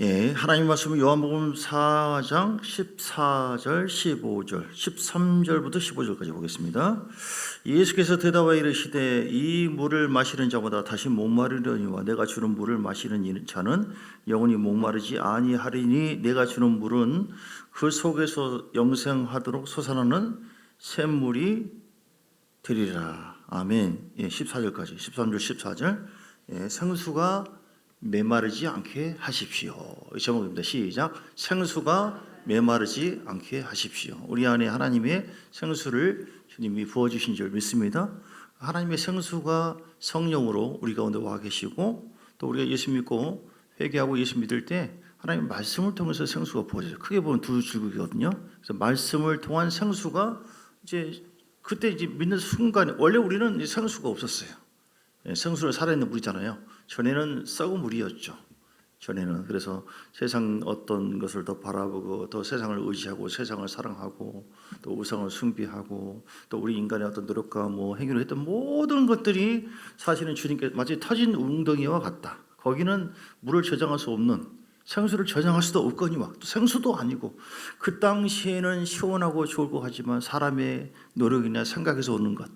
예, 하나님 말씀은 요한복음 4장 14절, 15절, 13절부터 15절까지 보겠습니다. 예수께서 대답하여 이르시되 이 물을 마시는 자보다 다시 목마르려니와 내가 주는 물을 마시는 자는 영원히 목마르지 아니하리니 내가 주는 물은 그 속에서 영생하도록 솟아나는 샘물이 되리라. 아멘. 예, 14절까지 13절 14절. 예, 생수가 메마르지 않게 하십시오. 이 제목입니다. 시작. 생수가 메마르지 않게 하십시오. 우리 안에 하나님의 생수를 주님이 부어주신 줄 믿습니다. 하나님의 생수가 성령으로 우리 가운데 와 계시고 또 우리가 예수 믿고 회개하고 예수 믿을 때 하나님 말씀을 통해서 생수가 부어져요. 크게 보면 두 줄기거든요. 그래서 말씀을 통한 생수가 이제 그때 이제 믿는 순간에 원래 우리는 생수가 없었어요. 생수를 살아있는 물이잖아요. 전에는 썩은 물이었죠. 전에는 그래서 세상 어떤 것을 더 바라보고 더 세상을 의지하고 세상을 사랑하고 또 우상을 숭배하고 또 우리 인간의 어떤 노력과 행위로 했던 모든 것들이 사실은 주님께 마치 터진 웅덩이와 같다. 거기는 물을 저장할 수 없는 생수를 저장할 수도 없거니와 또 생수도 아니고 그 당시에는 시원하고 좋을 것 같지만 사람의 노력이나 생각에서 오는 것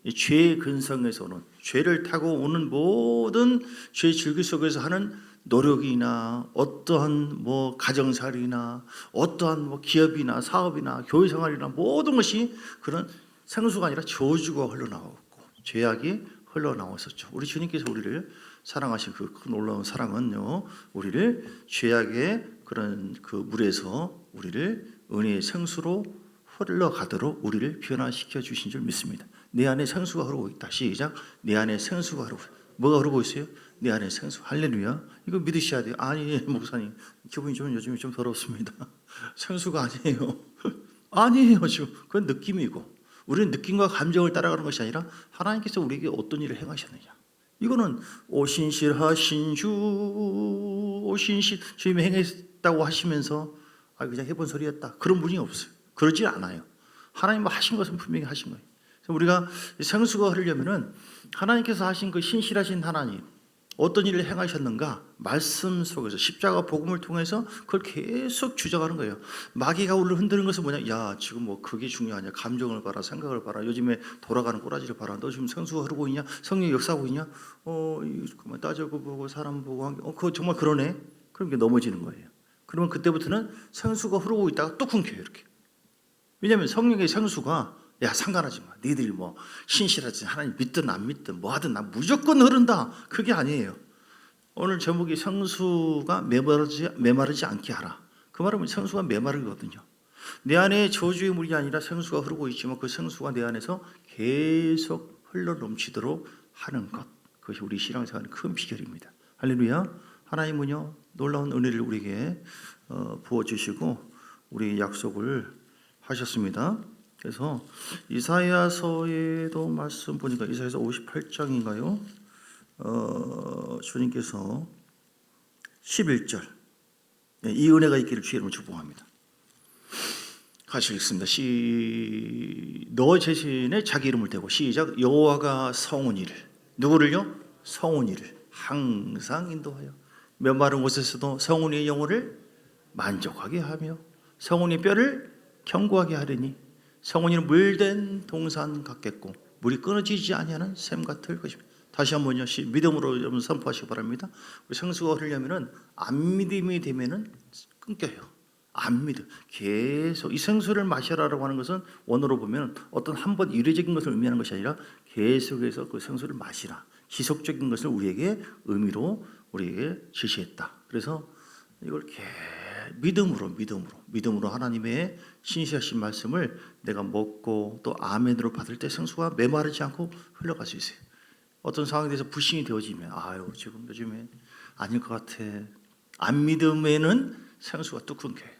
죄의 근성에서 오는 죄를 타고 오는 모든 죄의 줄기 속에서 하는 노력이나 어떠한 가정살이나 어떠한 기업이나 사업이나 교회생활이나 모든 것이 그런 생수가 아니라 저주가 흘러나오고 죄악이 흘러나왔었죠. 우리 주님께서 우리를 사랑하신 그 놀라운 사랑은요, 우리를 죄악의 그런 그 물에서 우리를 은혜의 생수로 흘러가도록 우리를 변화시켜 주신 줄 믿습니다. 내 안에 생수가 흐르고 있다. 시작. 내 안에 생수가 흐르고 있다. 뭐가 흐르고 있어요? 내 안에 생수. 할렐루야. 이거 믿으셔야 돼요. 아니 목사님 기분이 좀 요즘에 좀 더럽습니다. 생수가 아니에요. 아니에요. 지금 그건 느낌이고 우리는 느낌과 감정을 따라가는 것이 아니라 하나님께서 우리에게 어떤 일을 행하셨느냐. 이거는 오신실하신 주 오신실 주님이 행했다고 하시면서 그냥 해본 소리였다. 그런 분이 없어요. 그러지 않아요. 하나님 하신 것은 분명히 하신 거예요. 우리가 생수가 흐르려면은 하나님께서 하신 그 신실하신 하나님 어떤 일을 행하셨는가 말씀 속에서 십자가 복음을 통해서 그걸 계속 주장하는 거예요. 마귀가 우리를 흔드는 것은 뭐냐? 야 지금 그게 중요하냐? 감정을 봐라, 생각을 봐라. 요즘에 돌아가는 꼬라지를 봐라. 너 지금 생수가 흐르고 있냐? 성령 역사하고 있냐? 그만 따져보고 사람 보고 그거 정말 그러네. 그럼 이게 넘어지는 거예요. 그러면 그때부터는 생수가 흐르고 있다가 또 끊겨요 이렇게. 왜냐하면 성령의 생수가 야 상관하지 마. 니들 신실하지 하나님 믿든 안 믿든 하든 나 무조건 흐른다. 그게 아니에요. 오늘 제목이 생수가 메마르지 않게 하라. 그 말은 생수가 메마르거든요. 내 안에 저주의 물이 아니라 생수가 흐르고 있지만 그 생수가 내 안에서 계속 흘러 넘치도록 하는 것. 그것이 우리 신앙생활의 큰 비결입니다. 할렐루야. 하나님은요 놀라운 은혜를 우리에게 부어주시고 우리 약속을 하셨습니다. 그래서 이사야서에도 말씀 보니까 이사야서 58장인가요? 주님께서 11절 이 은혜가 있기를 주의 이름으로 축복합니다. 같이 읽습니다. 너 대신에 자기 이름을 대고 시작. 여호와가 성은 이를 누구를요? 성은 이를 항상 인도하여 메마른 곳에서도 성은이의 영혼을 만족하게 하며 성은이의 뼈를 견고하게 하리니 성은이는 물된 동산 같겠고 물이 끊어지지 아니하는 샘 같을 것입니다. 다시 한번요. 믿음으로 여러분 선포하시기 바랍니다. 우리 생수가 흐르려면은 안 믿음이 되면은 끊겨요. 안 믿어. 계속 이 생수를 마시라라고 하는 것은 원어로 보면 어떤 한 번 일회적인 것을 의미하는 것이 아니라 계속해서 그 생수를 마시라. 지속적인 것을 우리에게 의미로 우리에게 지시했다. 그래서 이걸 믿음으로 하나님의 신실하신 말씀을 내가 먹고 또 아멘으로 받을 때 생수가 메마르지 않고 흘러갈 수 있어요. 어떤 상황에 대해서 불신이 되어지면 지금 요즘에 아닐 것 같아. 안 믿음에는 생수가 뚝 끊겨요.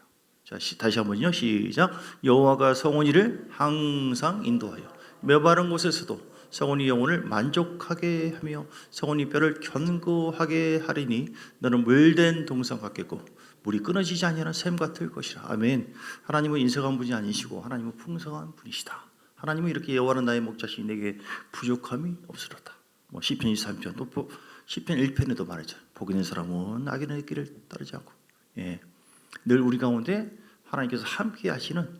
자, 다시 한번요. 시작. 여호와가 성원이를 항상 인도하여 메마른 곳에서도 성원이 영혼을 만족하게 하며 성원이 뼈를 견고하게 하리니 너는 물된 동산 같겠고 물이 끊어지지 아니하는 샘 같을 것이라. 아멘. 하나님은 인색한 분이 아니시고 하나님은 풍성한 분이시다. 하나님은 이렇게 여호와는 나의 목자시니 내게 부족함이 없으리로다. 시편 23편 또 시편 1편에도 말했죠. 복 있는 사람은 악인의 길을 따르지 않고 예. 늘 우리 가운데 하나님께서 함께 하시는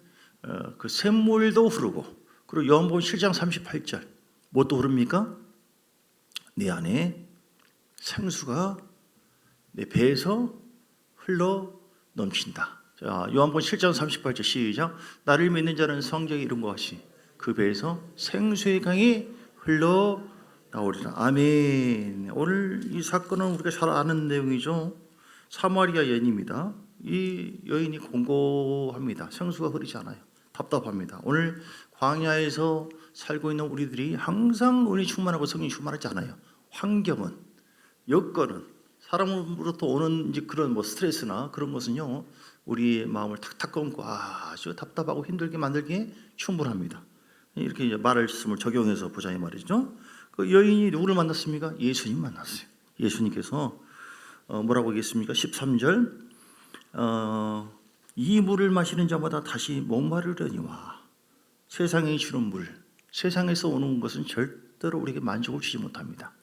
그 샘물도 흐르고, 그리고 요한복음 7장 38절 뭣도 흐릅니까? 내 안에 생수가 내 배에서 흘러 넘친다. 자, 요한복음 7장 38절 시작. 나를 믿는 자는 성경에 이룬 것 같이 그 배에서 생수의 강이 흘러 나오리라. 아멘. 오늘 이 사건은 우리가 잘 아는 내용이죠. 사마리아 여인입니다. 이 여인이 공고합니다. 생수가 흐르지 않아요. 답답합니다. 오늘 광야에서 살고 있는 우리들이 항상 은혜 충만하고 성령 충만하지 않아요. 환경은, 여건은, 사람으로부터 오는 이제 그런 뭐 스트레스나 그런 것은요, 우리의 마음을 탁탁 끊고 아주 답답하고 힘들게 만들기에 충분합니다. 이렇게 이제 말씀을 적용해서 보자 이 말이죠. 그 여인이 누구를 만났습니까? 예수님 만났어요. 예수님께서 뭐라고 얘기했습니까? 13절 이 물을 마시는 자마다 다시 목마르려니와 세상에 주는 물, 세상에서 오는 것은 절대로 우리에게 만족을 주지 못합니다.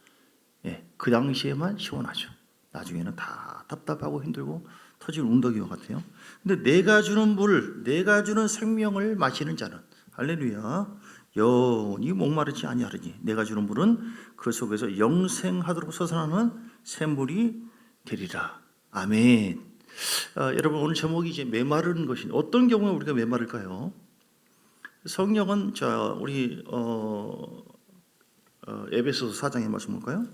예, 그 당시에만 시원하죠. 나중에는 다 답답하고 힘들고 터지는 웅덩이와 같아요. 근데 내가 주는 물, 내가 주는 생명을 마시는 자는 할렐루야 영원히 목마르지 아니하리니 내가 주는 물은 그 속에서 영생하도록 솟아나는 샘물이 되리라. 아멘. 여러분 오늘 제목이 이제 메마른 것이 어떤 경우에 우리가 메마를까요? 성령은 자 우리 에베소서 4장의 말씀 볼까요?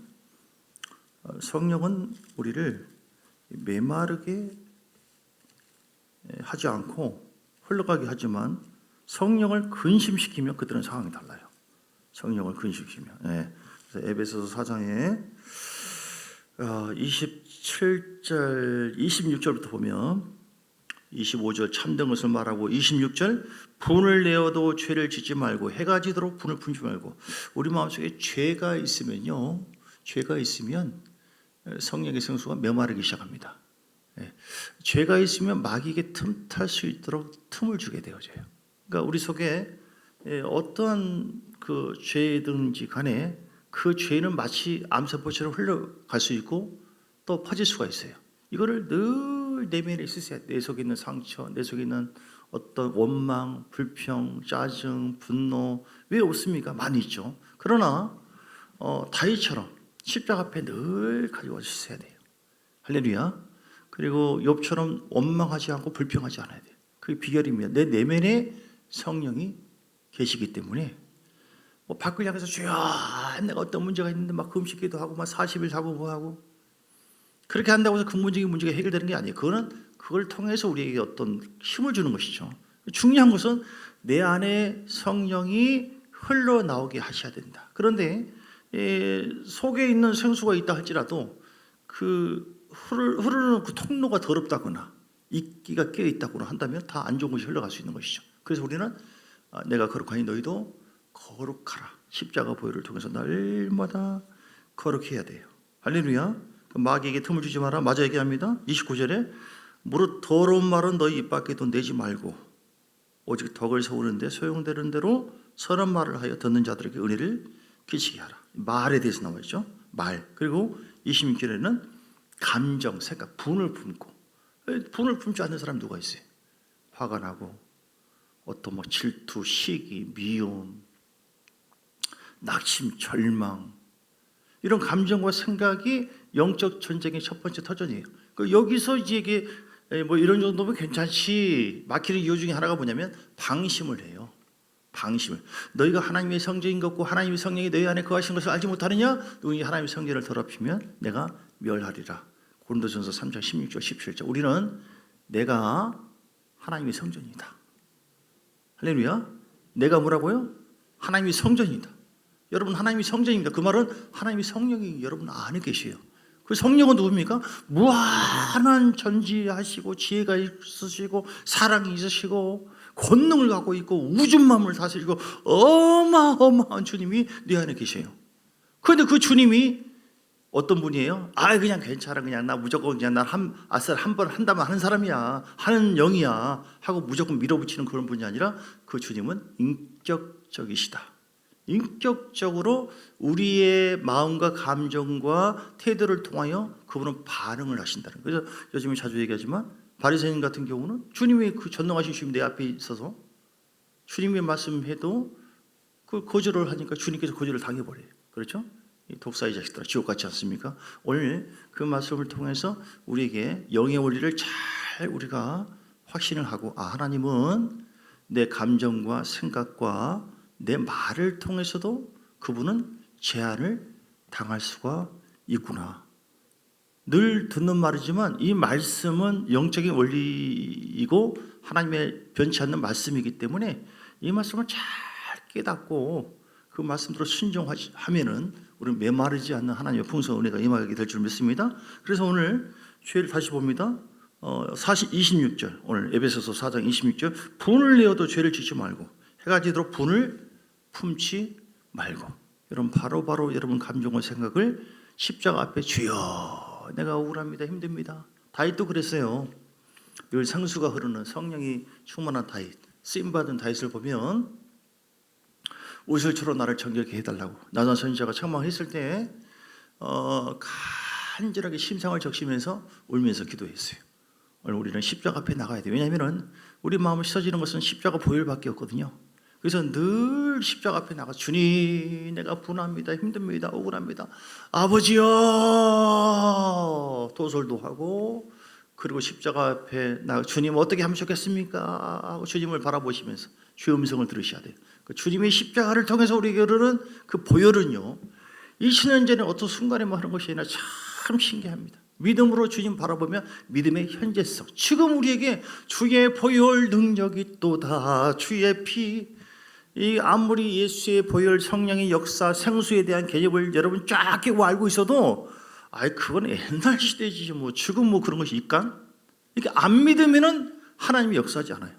성령은 우리를 메마르게 하지 않고 흘러가게 하지만 성령을 근심시키면 그들은 상황이 달라요. 성령을 근심시키면. 네. 그래서 에베소서 4장에 27절, 26절부터 보면 25절 참된 것을 말하고 26절 분을 내어도 죄를 짓지 말고 해가 지도록 분을 품지 말고 우리 마음속에 죄가 있으면요. 죄가 있으면 성령의 생수가 메마르기 시작합니다. 네. 죄가 있으면 마귀에게 틈탈 수 있도록 틈을 주게 되어져요. 그러니까 우리 속에 어떠한 그 죄든지 간에 그 죄는 마치 암세포처럼 흘러갈 수 있고 또 퍼질 수가 있어요. 이거를 늘 내면에 있으세요. 내 속에 있는 상처, 내 속에 있는 어떤 원망, 불평, 짜증, 분노 왜 없습니까? 많이 있죠. 그러나 다윗처럼 십자가 앞에 늘 가지고 있어야 돼요. 할렐루야. 그리고 욥처럼 원망하지 않고 불평하지 않아야 돼요. 그게 비결입니다. 내 내면에 성령이 계시기 때문에 뭐 밖을 향해서 주여 내가 어떤 문제가 있는데 막 금식기도 하고 막 40일 자고 뭐 하고 그렇게 한다고 해서 근본적인 문제가 해결되는 게 아니에요. 그걸 통해서 우리에게 어떤 힘을 주는 것이죠. 중요한 것은 내 안에 성령이 흘러나오게 하셔야 된다. 그런데 속에 있는 생수가 있다 할지라도 그 흐르는 그 통로가 더럽다거나 이끼가 끼어 있다거나 한다면 다 안 좋은 것이 흘러갈 수 있는 것이죠. 그래서 우리는 내가 거룩하니 너희도 거룩하라. 십자가 보혈을 통해서 날마다 거룩해야 돼요. 할렐루야. 마귀에게 틈을 주지 마라. 마저 얘기합니다. 29절에 무릇 더러운 말은 너희 입 밖에도 내지 말고 오직 덕을 세우는데 소용되는 대로 선한 말을 하여 듣는 자들에게 은혜를 끼치게 하라. 말에 대해서 나와 있죠. 말. 그리고 26절에는 감정, 생각, 분을 품고 분을 품지 않는 사람 누가 있어요? 화가 나고 어떤 뭐 질투, 시기, 미움, 낙심, 절망 이런 감정과 생각이 영적 전쟁의 첫 번째 터전이에요. 여기서 이게 뭐 이런 정도면 괜찮지 막히는 이유 중에 하나가 뭐냐면 방심을 해요. 방심을. 너희가 하나님의 성전인 것고 하나님의 성령이 너희 안에 거하신 것을 알지 못하느냐? 너희 하나님의 성전을 더럽히면 내가 멸하리라. 고린도전서 3장 16절 17절. 우리는 내가 하나님의 성전이다. 할렐루야. 내가 뭐라고요? 하나님의 성전이다. 여러분 하나님의 성전입니다. 그 말은 하나님의 성령이 여러분 안에 계세요. 그 성령은 누굽니까? 무한한 전지하시고 지혜가 있으시고 사랑이 있으시고 권능을 갖고 있고 우주만물을 다스리고 어마어마한 주님이 네 안에 계세요. 그런데 그 주님이 어떤 분이에요? 그냥 괜찮아. 그냥 나 무조건 그냥 난 한 번 한다면 하는 사람이야. 하는 영이야. 하고 무조건 밀어붙이는 그런 분이 아니라 그 주님은 인격적이시다. 인격적으로 우리의 마음과 감정과 태도를 통하여 그분은 반응을 하신다는 거예요. 그래서 요즘에 자주 얘기하지만 바리새인 같은 경우는 주님의 그 전능하신 주님 내 앞에 있어서 주님의 말씀해도 그 거절을 하니까 주님께서 거절을 당해버려요. 그렇죠? 이 독사의 자식들아 지옥 같지 않습니까? 오늘 그 말씀을 통해서 우리에게 영의 원리를 잘 우리가 확신을 하고, 하나님은 내 감정과 생각과 내 말을 통해서도 그분은 제한을 당할 수가 있구나. 늘 듣는 말이지만 이 말씀은 영적인 원리이고 하나님의 변치 않는 말씀이기 때문에 이 말씀을 잘 깨닫고 그 말씀대로 순종하면은 우리는 메마르지 않는 하나님의 풍성한 은혜가 임하게 될 줄 믿습니다. 그래서 오늘 죄를 다시 봅니다. 26절 오늘 에베소서 4장 26절 분을 내어도 죄를 짓지 말고 해가 지도록 분을 품지 말고. 여러분 바로 여러분 감정과 생각을 십자가 앞에 주여 내가 억울합니다 힘듭니다. 다윗도 그랬어요. 늘 생수가 흐르는 성령이 충만한 다윗, 쓰임받은 다윗을 보면 우슬초로 나를 정결케 해달라고 나단 선지자가 책망했을 때 간절하게 심상을 적시면서 울면서 기도했어요. 오늘 우리는 십자가 앞에 나가야 돼요. 왜냐하면 우리 마음을 씻어지는 것은 십자가 보혈밖에 없거든요. 그래서 늘 십자가 앞에 나가 주님 내가 분합니다 힘듭니다 억울합니다 아버지여 도솔도 하고 그리고 십자가 앞에 나가 주님 어떻게 하면 좋겠습니까 하고 주님을 바라보시면서 주의 음성을 들으셔야 돼요. 그 주님의 십자가를 통해서 우리에게 흐르는 그 보혈은요 2000년 전에 어떤 순간에만 하는 것이 아니라 참 신기합니다. 믿음으로 주님 바라보면 믿음의 현재성, 지금 우리에게 주의 보혈 능력이 또다 주의 피, 이 아무리 예수의 보혈 성령의 역사 생수에 대한 개념을 여러분 쫙 깨고 알고 있어도 그건 옛날 시대지 뭐 지금 뭐 그런 것이 있까? 이렇게 안 믿으면은 하나님이 역사하지 않아요.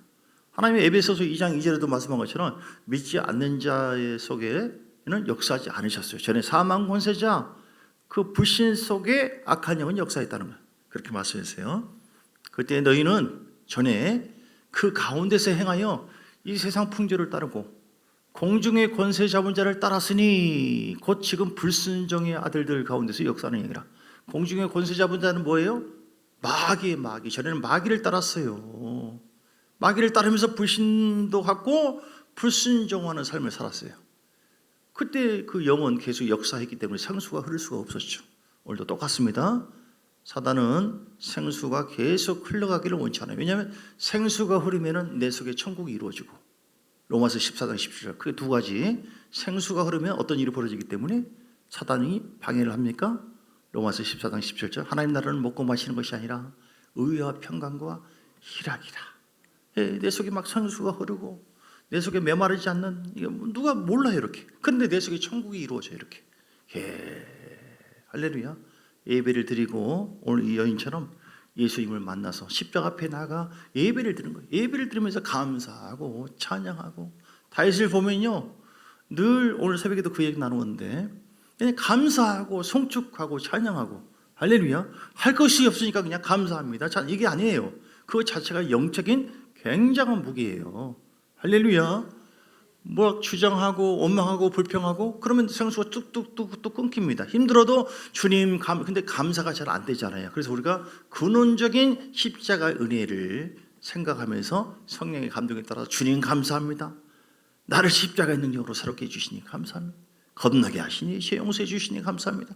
하나님의 에베소서 2장 2절에도 말씀한 것처럼 믿지 않는 자의 속에는 역사하지 않으셨어요. 전에 사망 권세자 그 불신 속에 악한 영은 역사했다는 거예요. 그렇게 말씀하세요. 그때 너희는 전에 그 가운데서 행하여 이 세상 풍조를 따르고 공중의 권세 잡은 자를 따랐으니 곧 지금 불순종의 아들들 가운데서 역사하는 얘기라. 공중의 권세 잡은 자는 뭐예요? 마귀. 전에는 마귀를 따랐어요. 마귀를 따르면서 불신도 갖고 불순종하는 삶을 살았어요. 그때 그 영은 계속 역사했기 때문에 생수가 흐를 수가 없었죠. 오늘도 똑같습니다. 사단은 생수가 계속 흘러가기를 원치 않아요. 왜냐하면 생수가 흐르면 내 속에 천국이 이루어지고 로마서 14장 17절 그 두 가지 생수가 흐르면 어떤 일이 벌어지기 때문에 사단이 방해를 합니까? 로마서 14장 17절 하나님 나라는 먹고 마시는 것이 아니라 의와 평강과 희락이라. 내 속에 막 생수가 흐르고 내 속에 메마르지 않는 이게 누가 몰라요 이렇게. 그런데 내 속에 천국이 이루어져요 이렇게. 할렐루야. 예배를 드리고 오늘 이 여인처럼 예수님을 만나서 십자가 앞에 나가 예배를 드리는 거예요. 예배를 드리면서 감사하고 찬양하고 다윗을 보면요 늘 오늘 새벽에도 그 얘기 나누었는데 그냥 감사하고 송축하고 찬양하고 할렐루야 할 것이 없으니까 그냥 감사합니다. 이게 아니에요. 그것 자체가 영적인 굉장한 무기예요. 할렐루야. 뭐 주장하고 원망하고 불평하고 그러면 생수가 뚝뚝뚝 끊깁니다. 힘들어도 주님 근데 감사가 잘 안 되잖아요. 그래서 우리가 근원적인 십자가의 은혜를 생각하면서 성령의 감동에 따라서 주님 감사합니다. 나를 십자가의 능력으로 새롭게 해주시니 감사합니다. 겁나게 하시니 죄 용서해 주시니 감사합니다.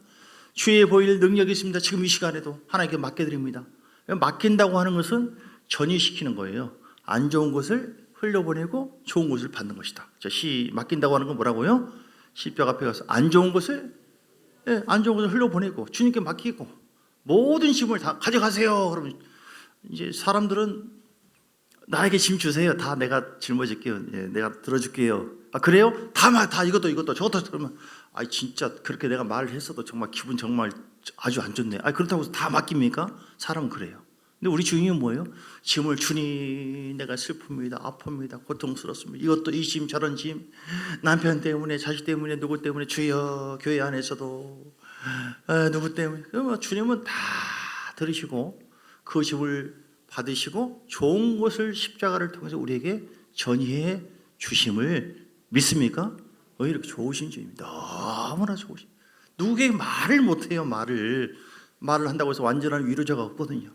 주의 보일 능력이 있습니다. 지금 이 시간에도 하나님께 맡겨드립니다. 맡긴다고 하는 것은 전이시키는 거예요. 안 좋은 것을 흘려보내고 좋은 것을 받는 것이다. 맡긴다고 하는 건 뭐라고요? 십자가 앞에 가서 안 좋은 것을 흘려보내고 주님께 맡기고 모든 짐을 다 가져가세요. 그러면 이제 사람들은 나에게 짐 주세요. 다 내가 짊어질게요. 내가 들어줄게요. 그래요? 다 이것도 저것도. 그러면 진짜 그렇게 내가 말을 했어도 정말 기분 정말 아주 안 좋네. 그렇다고 해서 다 맡깁니까? 사람은 그래요. 근데 우리 주님은 뭐예요? 짐을 주니 내가 슬픕니다. 아픕니다. 고통스럽습니다. 이것도 이 짐 저런 짐 남편 때문에 자식 때문에 누구 때문에 주여 교회 안에서도 누구 때문에 주님은 다 들으시고 그 짐을 받으시고 좋은 것을 십자가를 통해서 우리에게 전이해 주심을 믿습니까? 이렇게 좋으신 주님입니다. 너무나 좋으신 누구에게 말을 못해요. 말을 한다고 해서 완전한 위로자가 없거든요.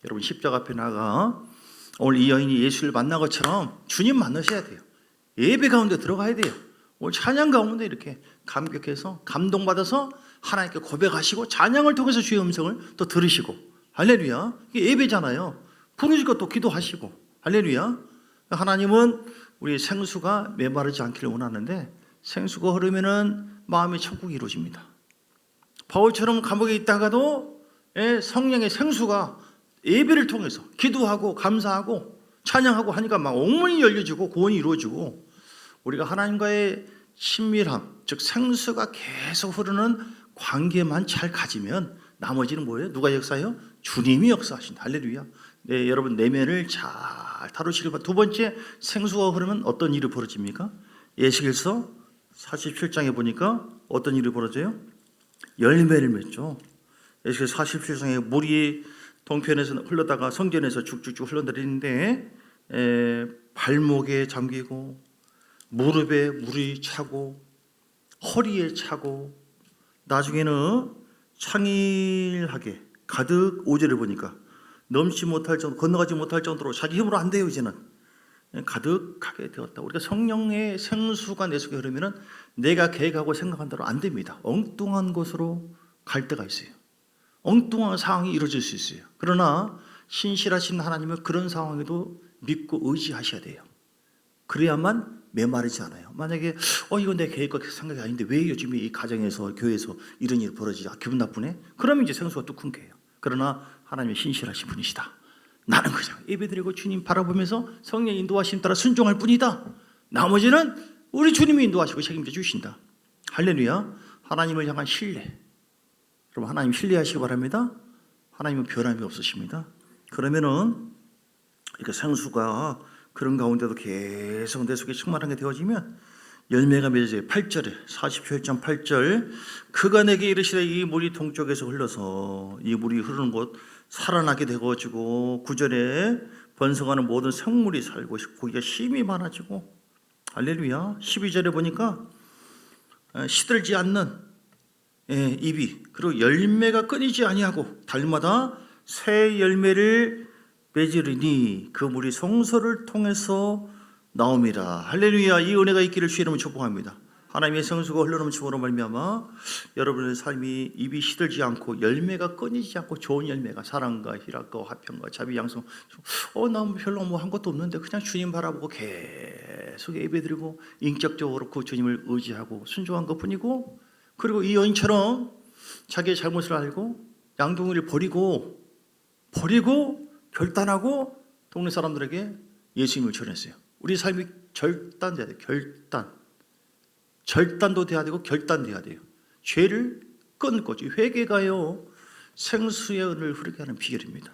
여러분 십자가 앞에 나가 오늘 이 여인이 예수를 만난 것처럼 주님 만나셔야 돼요. 예배 가운데 들어가야 돼요. 오늘 찬양 가운데 이렇게 감격해서 감동받아서 하나님께 고백하시고 찬양을 통해서 주의 음성을 또 들으시고 할렐루야. 이게 예배잖아요. 부르시고 또 기도하시고 할렐루야. 하나님은 우리 생수가 메마르지 않기를 원하는데 생수가 흐르면은 마음의 천국이 이루어집니다. 바울처럼 감옥에 있다가도 성령의 생수가 예배를 통해서 기도하고 감사하고 찬양하고 하니까 막 옥문이 열려지고 구원이 이루어지고 우리가 하나님과의 친밀함, 즉 생수가 계속 흐르는 관계만 잘 가지면 나머지는 뭐예요? 누가 역사해요? 주님이 역사하신다. 할렐루야. 네, 여러분 내면을 잘 다루시길 바랍니다. 두 번째, 생수가 흐르면 어떤 일이 벌어집니까? 에스겔서 47장에 보니까 어떤 일이 벌어져요? 열매를 맺죠. 에스겔 47장에 물이 동편에서 흘러다가 성전에서 쭉쭉쭉 흘러내리는데 발목에 잠기고 무릎에 물이 차고 허리에 차고 나중에는 창일하게 가득 5절을 보니까 넘지 못할 정도, 건너가지 못할 정도로 자기 힘으로 안 돼요. 이제는 가득하게 되었다. 우리가 성령의 생수가 내 속에 흐르면 내가 계획하고 생각한 대로 안 됩니다. 엉뚱한 곳으로 갈 때가 있어요. 엉뚱한 상황이 이루어질 수 있어요. 그러나 신실하신 하나님은 그런 상황에도 믿고 의지하셔야 돼요. 그래야만 메마르지 않아요. 만약에 이거 내 계획과 생각이 아닌데 왜 요즘에 이 가정에서 교회에서 이런 일이 벌어지지? 기분 나쁘네? 그러면 이제 생수가 뚝 끊겨요. 그러나 하나님이 신실하신 분이시다. 나는 그냥 예배드리고 주님 바라보면서 성령 인도하심 따라 순종할 뿐이다. 나머지는 우리 주님이 인도하시고 책임져 주신다. 할렐루야. 하나님을 향한 신뢰. 여러분 하나님 신뢰하시기 바랍니다. 하나님은 변함이 없으십니다. 그러면은 이렇게 생수가 그런 가운데도 계속 내 속에 충만하게 되어지면 열매가 맺어져요. 8절에 47장 8절 그가 내게 이르시되 이 물이 동쪽에서 흘러서 이 물이 흐르는 곳 살아나게 되어지고 9절에 번성하는 모든 생물이 살고 고기가 힘이 많아지고 할렐루야. 12절에 보니까 시들지 않는 잎이 그리고 열매가 끊이지 아니하고 달마다 새 열매를 맺으리니 그 물이 성소를 통해서 나옵니다. 할렐루야. 이 은혜가 있기를 주의 이름으로 축복합니다. 하나님의 성수가 흘러넘침으로 말미암아 여러분의 삶이 입이 시들지 않고 열매가 끊이지 않고 좋은 열매가 사랑과 희락과 화평과 자비 양성 나 별로 한 것도 없는데 그냥 주님 바라보고 계속 예배드리고 인격적으로 그 주님을 의지하고 순종한 것뿐이고 그리고 이 여인처럼 자기의 잘못을 알고 양동이를 버리고 결단하고 동네 사람들에게 예수님을 전했어요. 우리 삶이 결단돼야 돼요. 결단도 돼야 되고 결단돼야 돼요. 죄를 끊고 회개가요 생수의 은을 흐르게 하는 비결입니다.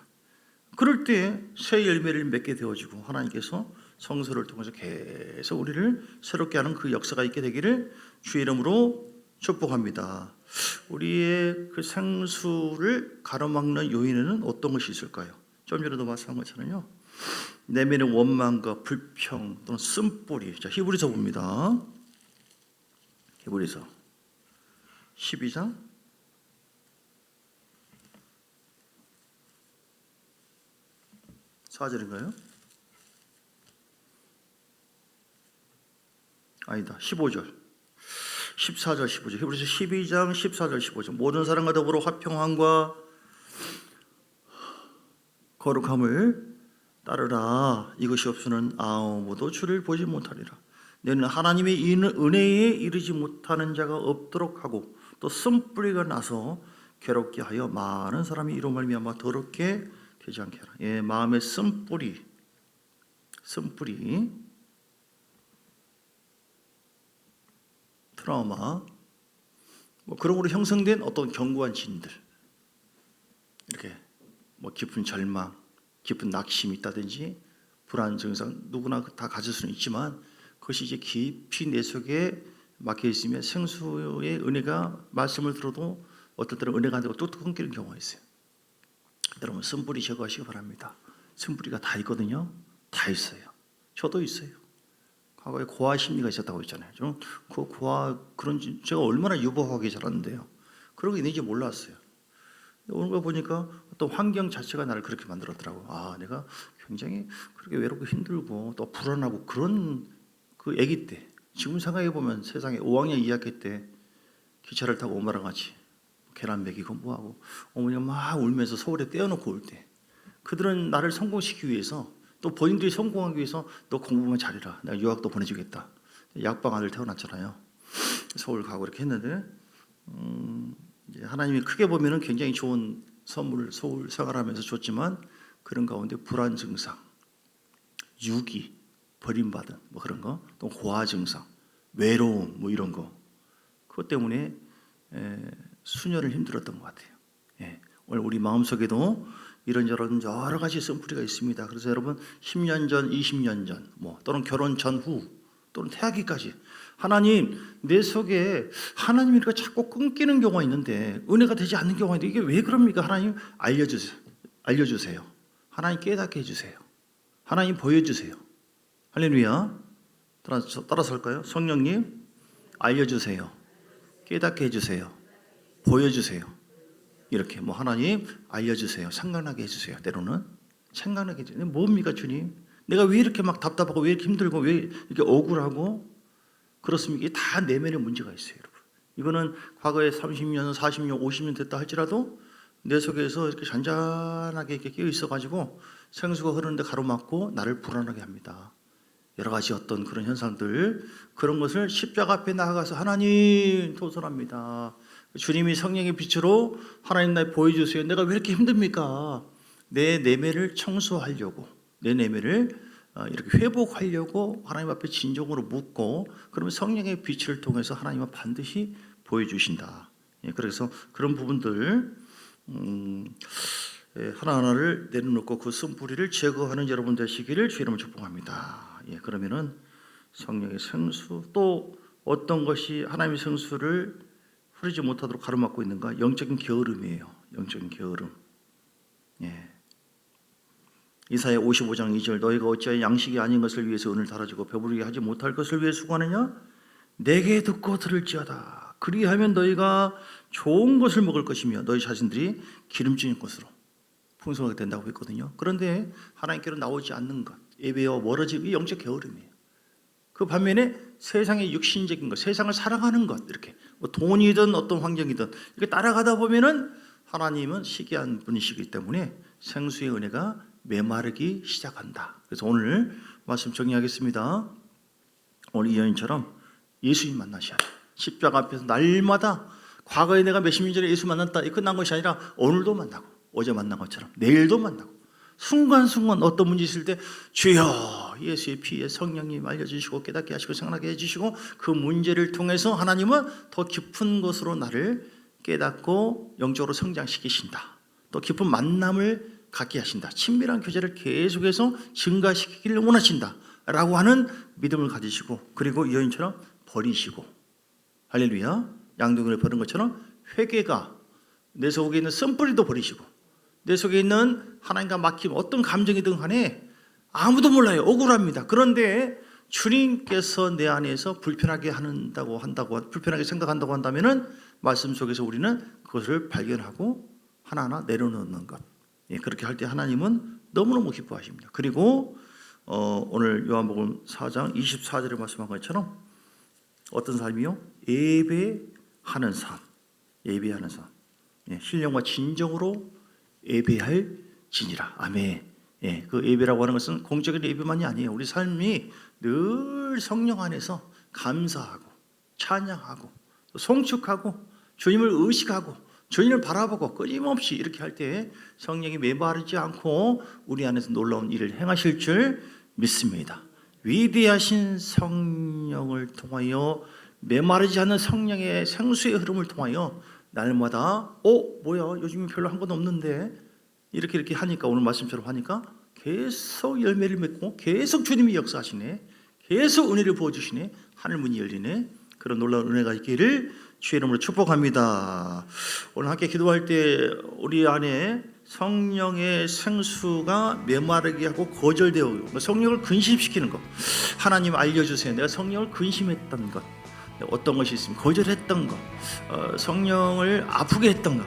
그럴 때 새 열매를 맺게 되어지고 하나님께서 성서를 통해서 계속 우리를 새롭게 하는 그 역사가 있게 되기를 주의 이름으로 축복합니다. 우리의 그 생수를 가로막는 요인에는 어떤 것이 있을까요? 좀 전에도 말씀한 것처럼요. 내면의 원망과 불평 또는 쓴뿌리. 자, 히브리서 봅니다. 히브리서 12장 4절인가요? 아니다. 15절. 14절 15절. 히브리서 12장 14절 15절. 모든 사람과 더불어 화평함과 거룩함을 따르라. 이것이 없으면 아무도 주를 보지 못하리라. 너는 하나님의 은혜에 이르지 못하는 자가 없도록 하고 또 쓴뿌리가 나서 괴롭게 하여 많은 사람이 이로 말미암아 더럽게 되지 않게 하라. 마음의 쓴뿌리 트라우마 그런 걸로 형성된 어떤 견고한 진들 이렇게 깊은 절망, 깊은 낙심이 있다든지 불안 증상 누구나 다 가질 수는 있지만 그것이 이제 깊이 내 속에 막혀 있으면 생수의 은혜가 말씀을 들어도 어떨 때는 은혜가 안 되고 뚝뚝 끊기는 경우가 있어요. 여러분 쓴뿌리 제거하시기 바랍니다. 쓴뿌리가 다 있거든요. 다 있어요. 저도 있어요. 과거에 고아 심리가 있었다고 했잖아요. 저는 제가 얼마나 유보하게 자랐는데요. 그런 게 있는지 몰랐어요. 오는 거 보니까 어떤 환경 자체가 나를 그렇게 만들었더라고. 아, 내가 굉장히 그렇게 외롭고 힘들고 또 불안하고 그런 그 아기 때, 지금 생각해 보면 세상에 5학년 2학기 때 기차를 타고 엄마랑 같이 계란 먹이고 뭐하고 어머니가 막 울면서 서울에 떼어놓고 올 때, 그들은 나를 성공시키기 위해서 또 본인들이 성공하기 위해서 너 공부만 잘해라, 내가 유학도 보내주겠다. 약방 아들 태어났잖아요. 서울 가고 이렇게 했는데 이제 하나님이 크게 보면은 굉장히 좋은 선물을 서울 생활하면서 줬지만 그런 가운데 불안 증상, 유기, 버림받은 뭐 그런 거, 또 고아 증상, 외로움 뭐 이런 거, 그것 때문에 수년을 힘들었던 것 같아요. 예, 오늘 우리 마음속에도 이런저런 여러 가지 쓴뿌리가 있습니다. 그래서 여러분 10년 전, 20년 전, 뭐 또는 결혼 전후, 또는 태아기까지 하나님 내 속에 하나님이 이렇게 자꾸 끊기는 경우가 있는데 은혜가 되지 않는 경우가 있는데 이게 왜 그럽니까? 하나님 알려주세요. 하나님 깨닫게 해주세요. 하나님 보여주세요. 할렐루야. 따라서 할까요? 성령님 알려주세요. 깨닫게 해주세요. 보여주세요. 이렇게 뭐 하나님 알려주세요. 생각나게 해주세요. 때로는 생각나게 해주세요. 뭡니까 주님? 내가 왜 이렇게 막 답답하고 왜 이렇게 힘들고 왜 이렇게 억울하고 그렇습니까? 이게 다 내면에 문제가 있어요, 여러분. 이거는 과거에 30년, 40년, 50년 됐다 할지라도 내 속에서 이렇게 잔잔하게 이렇게 끼어 있어가지고 생수가 흐르는데 가로막고 나를 불안하게 합니다. 여러 가지 어떤 그런 현상들, 그런 것을 십자가 앞에 나아가서 하나님 도전합니다. 주님이 성령의 빛으로 하나님 날 보여주세요. 내가 왜 이렇게 힘듭니까? 내 내면을 청소하려고, 내 내면을 이렇게 회복하려고 하나님 앞에 진정으로 묻고, 그러면 성령의 빛을 통해서 하나님은 반드시 보여주신다. 그래서 그런 부분들 하나하나를 내려놓고 그 쓴뿌리를 제거하는 여러분 되시기를 주의 이름으로 축복합니다. 그러면은 성령의 생수, 또 어떤 것이 하나님의 생수를 흐르지 못하도록 가로막고 있는가? 영적인 게으름이에요. 영적인 게으름. 이사야 55장 2절, 너희가 어찌하여 양식이 아닌 것을 위해서 은을 달아주고 배부르게 하지 못할 것을 위해 수고하느냐? 내게 듣고 들을지어다. 그리하면 너희가 좋은 것을 먹을 것이며 너희 자신들이 기름진 것으로 풍성하게 된다고 했거든요. 그런데 하나님께로 나오지 않는 것, 예배와 멀어짐이 영적 게으름이에요. 그 반면에 세상의 육신적인 것, 세상을 사랑하는 것, 이렇게 뭐 돈이든 어떤 환경이든 이렇게 따라가다 보면은 하나님은 시기한 분이시기 때문에 생수의 은혜가 메마르기 시작한다. 그래서 오늘 말씀 정리하겠습니다. 오늘 이 여인처럼 예수님 만나셔야 돼요. 십자가 앞에서 날마다 과거에 내가 몇십 년 전에 예수 만났다, 이 끝난 것이 아니라 오늘도 만나고 어제 만난 것처럼 내일도 만나고 순간순간 어떤 문제 있을 때 주여 예수의 피에 성령님 알려주시고 깨닫게 하시고 생각나게 해주시고 그 문제를 통해서 하나님은 더 깊은 것으로 나를 깨닫고 영적으로 성장시키신다. 또 깊은 만남을 갖게 하신다. 친밀한 교제를 계속해서 증가시키기를 원하신다 라고 하는 믿음을 가지시고, 그리고 이 여인처럼 버리시고, 할렐루야, 양동이를 버린 것처럼 회개가 내 속에 있는 쓴뿌리도 버리시고, 내 속에 있는 하나님과 막힘 어떤 감정이든 간에 아무도 몰라요. 억울합니다. 그런데 주님께서 내 안에서 불편하게 불편하게 생각한다고 한다면은 말씀 속에서 우리는 그것을 발견하고 하나하나 내려놓는 것. 그렇게 할 때 하나님은 너무너무 기뻐하십니다. 그리고 오늘 요한복음 4장 24절에 말씀한 것처럼 어떤 삶이요? 예배하는 삶. 예배하는 삶. 신령과 진정으로 예배할 지니라. 아멘. 그 예배라고 하는 것은 공적인 예배만이 아니에요. 우리 삶이 늘 성령 안에서 감사하고 찬양하고 송축하고 주님을 의식하고 주님을 바라보고 끊임없이 이렇게 할 때 성령이 메마르지 않고 우리 안에서 놀라운 일을 행하실 줄 믿습니다. 위대하신 성령을 통하여 메마르지 않는 성령의 생수의 흐름을 통하여 날마다 뭐야 요즘에 별로 한 건 없는데 이렇게 하니까, 오늘 말씀처럼 하니까 계속 열매를 맺고 계속 주님이 역사하시네, 계속 은혜를 부어주시네, 하늘 문이 열리네. 그런 놀라운 은혜가 있기를 주의 이름으로 축복합니다. 오늘 함께 기도할 때 우리 안에 성령의 생수가 메마르게 하고 거절되어 성령을 근심시키는 것, 하나님 알려주세요. 내가 성령을 근심했던 것, 어떤 것이 있으면 거절했던 것, 성령을 아프게 했던 것,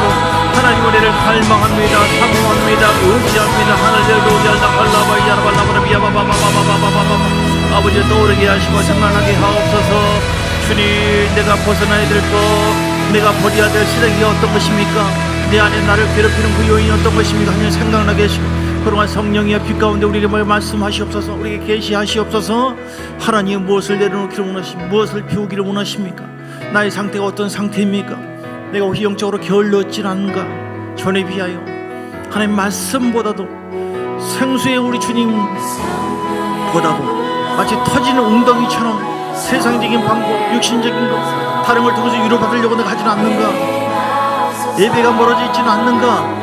하시고 하나님 은혜를 갈망합니다. 사모합니다. 의지합니다. 하늘을 노지알다 갈라바이야라발라바라비야바바바바바바바바바 아버지 떠오르게 하시고 생각나게 하옵소서. 주님, 내가 벗어나야 될 것, 내가 버려야 될 쓰레기가 어떤 것입니까? 내 안에 나를 괴롭히는 그 요인이 어떤 것입니까? 하나님 생각나게 하시고 그동안 성령의 빛 가운데 우리에게 말씀하시옵소서. 우리에게 계시하시옵소서. 하나님 무엇을 내려놓기를 원하십니까? 무엇을 피우기를 원하십니까? 나의 상태가 어떤 상태입니까? 내가 혹시 영적으로 게을렀진 않은가? 전에 비하여 하나님 말씀보다도 생수의 우리 주님보다도 마치 터지는 웅덩이처럼 세상적인 방법, 육신적인 것, 다른 걸 통해서 위로받으려고 내가 하지는 않는가? 예배가 멀어져 있지는 않는가?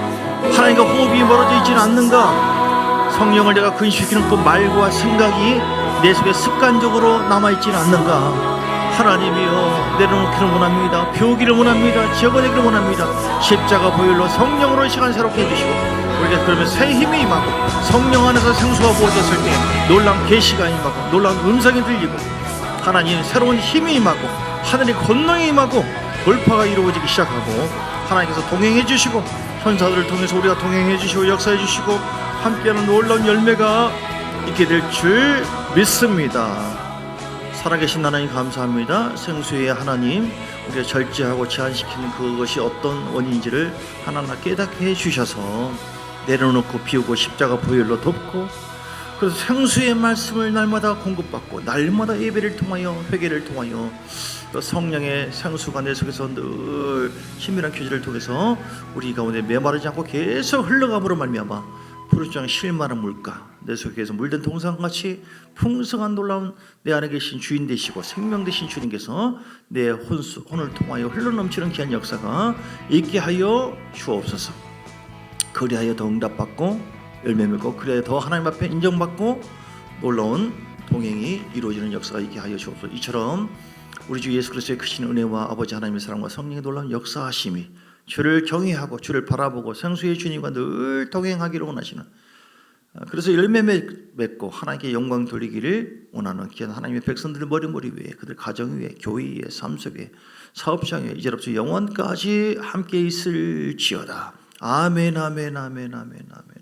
하나님과 호흡이 멀어져 있지는 않는가? 성령을 내가 근시시키는 그 말과 생각이 내 속에 습관적으로 남아있지는 않는가? 하나님이여, 내려놓기를 원합니다. 배우기를 원합니다. 적어내기를 원합니다. 십자가 보혈로 성령으로 시간 새롭게 해주시고, 우리가 그러면 새 힘이 임하고 성령 안에서 생수가 부어졌을 때 놀라운 계시가 임하고 놀라운 음성이 들리고 하나님 새로운 힘이 임하고 하늘의 권능이 임하고 돌파가 이루어지기 시작하고 하나님께서 동행해 주시고 천사들을 통해서 우리가 동행해 주시고 역사해 주시고 함께하는 놀라운 열매가 있게 될 줄 믿습니다. 살아계신 하나님 감사합니다. 생수의 하나님, 우리가 절제하고 제한시키는 그것이 어떤 원인인지를 하나하나 깨닫게 해주셔서 내려놓고 비우고 십자가 보혈로 덮고, 그래서 생수의 말씀을 날마다 공급받고 날마다 예배를 통하여 회개를 통하여 또 성령의 생수가 내 속에서 늘 친밀한 교제를 통해서 우리 가운데 메마르지 않고 계속 흘러감으로 말미암아 푸르장 실만한 물가 내 속에서 물든 동산같이 풍성한 놀라운 내 안에 계신 주인 되시고 생명 되신 주님께서 내 혼을 통하여 흘러넘치는 귀한 역사가 있게 하여 주옵소서. 그리하여 더 응답받고 열매 맺고, 그래야 더 하나님 앞에 인정받고 놀라운 동행이 이루어지는 역사가 있게 하여 주옵소서. 이처럼 우리 주 예수 그리스도의 크신 은혜와 아버지 하나님의 사랑과 성령의 놀라운 역사하심이 주를 경외하고 주를 바라보고 생수의 주님과 늘 동행하기를 원하시는, 그래서 열매 맺고 하나님께 영광 돌리기를 원하는 귀한 하나님의 백성들 머리머리 위에, 그들 가정 위에, 교회 위에, 삶 속에, 사업장 위에 이제로부터 영원까지 함께 있을지어다. 아멘, 아멘, 아멘, 아멘, 아멘.